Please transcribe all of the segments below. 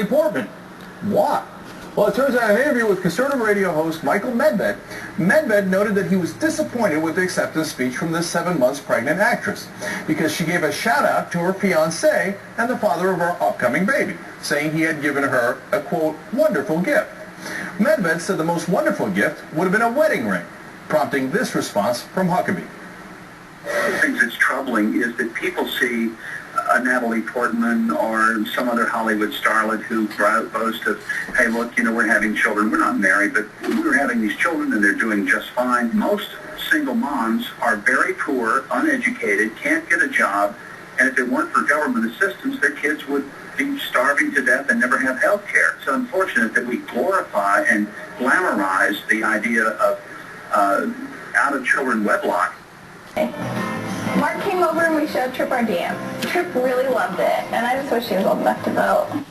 Natalie Portman. Why? Well, it turns out in an interview with conservative radio host Michael Medved, Medved noted that he was disappointed with the acceptance speech from this 7 months pregnant actress because she gave a shout-out to her fiancé and the father of her upcoming baby, saying he had given her a, quote, wonderful gift. Medved said the most wonderful gift would have been a wedding ring, prompting this response from Huckabee. One of the things that's troubling is that people see a Natalie Portman or some other Hollywood starlet who boasts of, hey, look, we're having children. We're not married, but we're having these children and they're doing just fine. Most single moms are very poor, uneducated, can't get a job, and if it weren't for government assistance, their kids would be starving to death and never have health care. It's unfortunate that we glorify and glamorize the idea of out-of-children wedlock. Mark came over and we showed Trip our dance. Trip really loved it, and I just wish he was old enough to vote.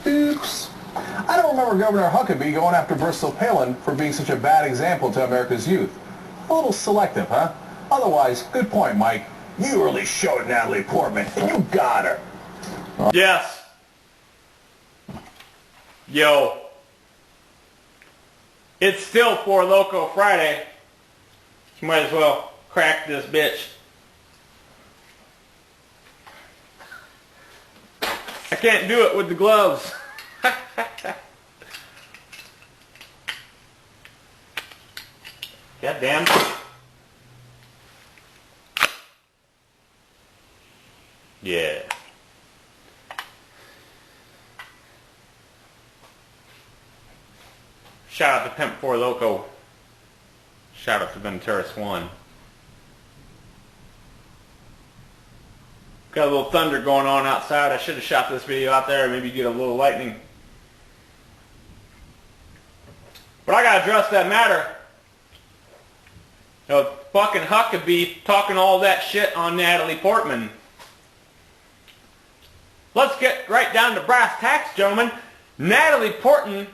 Oops. I don't remember Governor Huckabee going after Bristol Palin for being such a bad example to America's youth. A little selective, huh? Otherwise, good point, Mike. You really showed Natalie Portman, and you got her. Yes. Yo. It's still for Loco Friday. You might as well crack this bitch. I can't do it with the gloves. God damn. Yeah. Shout out to Pimp 4 Loco. Shout out to Venturis 1. Got a little thunder going on outside. I should have shot this video out there and maybe get a little lightning. But I gotta address that matter. Fucking Huckabee talking all that shit on Natalie Portman. Let's get right down to brass tacks, gentlemen. Natalie Portman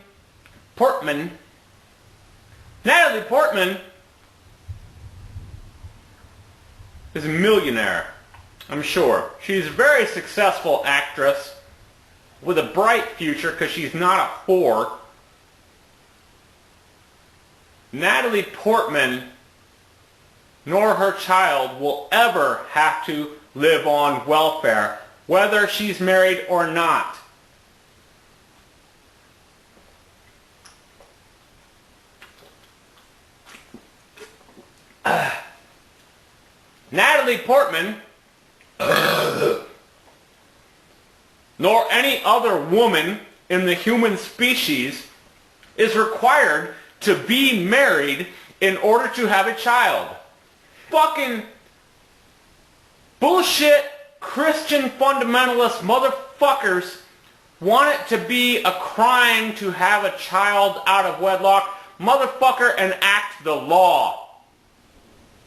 is a millionaire, I'm sure. She's a very successful actress with a bright future because she's not a whore. Natalie Portman nor her child will ever have to live on welfare, whether she's married or not. Natalie Portman, nor any other woman in the human species, is required to be married in order to have a child. Fucking bullshit Christian fundamentalist motherfuckers want it to be a crime to have a child out of wedlock. Motherfucker, enact the law.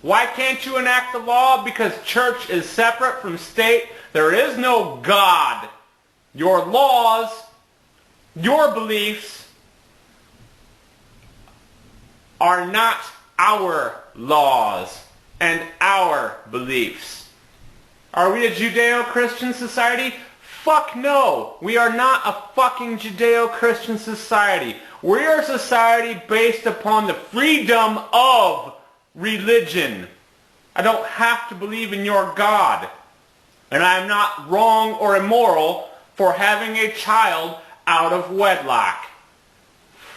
Why can't you enact the law? Because church is separate from state. There is no God. Your laws, your beliefs are not our laws and our beliefs. Are we a Judeo-Christian society? Fuck no. We are not a fucking Judeo-Christian society. We are a society based upon the freedom of religion. I don't have to believe in your God. And I am not wrong or immoral for having a child out of wedlock.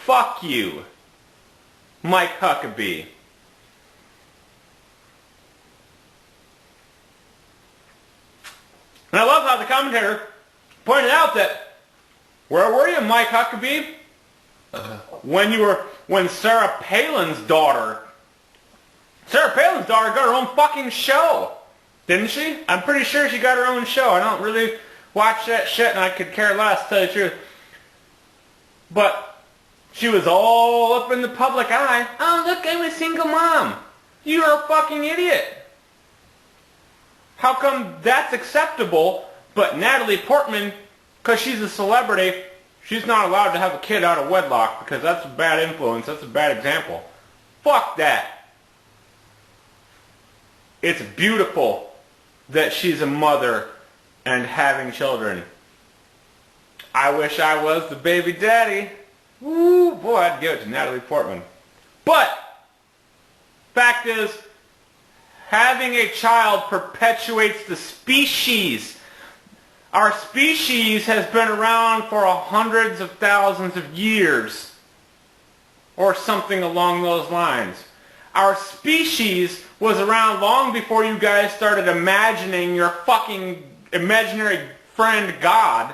Fuck you, Mike Huckabee. And I love how the commentator pointed out that, where were you, Mike Huckabee? When Sarah Palin's daughter got her own fucking show. Didn't she? I'm pretty sure she got her own show. I don't really watch that shit and I could care less, to tell you the truth. But she was all up in the public eye. Oh, look, I'm a single mom. You're a fucking idiot. How come that's acceptable, but Natalie Portman, because she's a celebrity, she's not allowed to have a kid out of wedlock because that's a bad influence, that's a bad example. Fuck that. It's beautiful that she's a mother and having children. I wish I was the baby daddy. Woo, boy, I'd give it to Natalie Portman. But, fact is, having a child perpetuates the species. Our species has been around for hundreds of thousands of years. Or something along those lines. Our species was around long before you guys started imagining your fucking imaginary friend God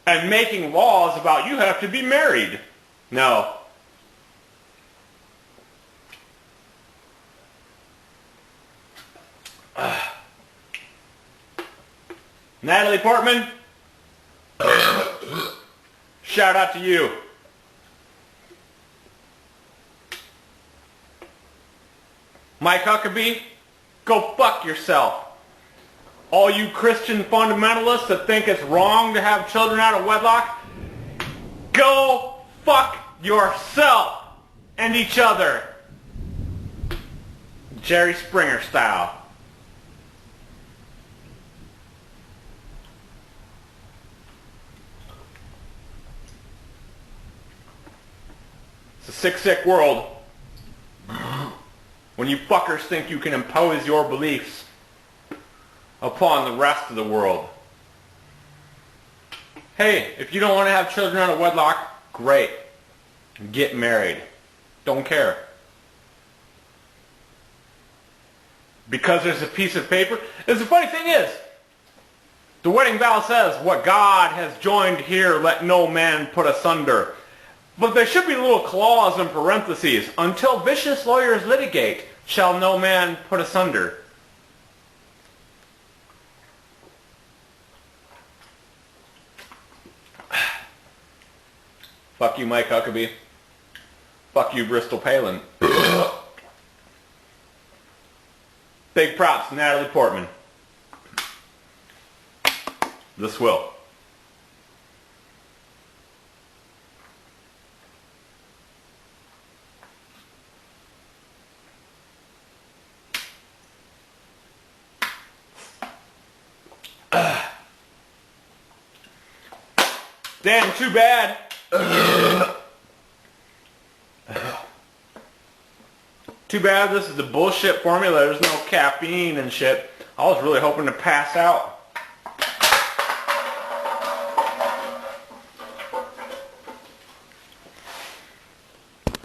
and making laws about you have to be married. No. Natalie Portman, shout out to you. Mike Huckabee, go fuck yourself. All you Christian fundamentalists that think it's wrong to have children out of wedlock, go fuck yourself and each other. Jerry Springer style. It's a sick, sick world. When you fuckers think you can impose your beliefs upon the rest of the world. Hey, if you don't want to have children out of wedlock, great. Get married. Don't care. Because there's a piece of paper. The funny thing is, the wedding vow says, what God has joined here, let no man put asunder. But there should be a little clause in parentheses. Until vicious lawyers litigate, shall no man put asunder. Fuck you, Mike Huckabee. Fuck you, Bristol Palin. Big props, Natalie Portman. This will. Damn, too bad. Too bad this is the bullshit formula. There's no caffeine and shit. I was really hoping to pass out.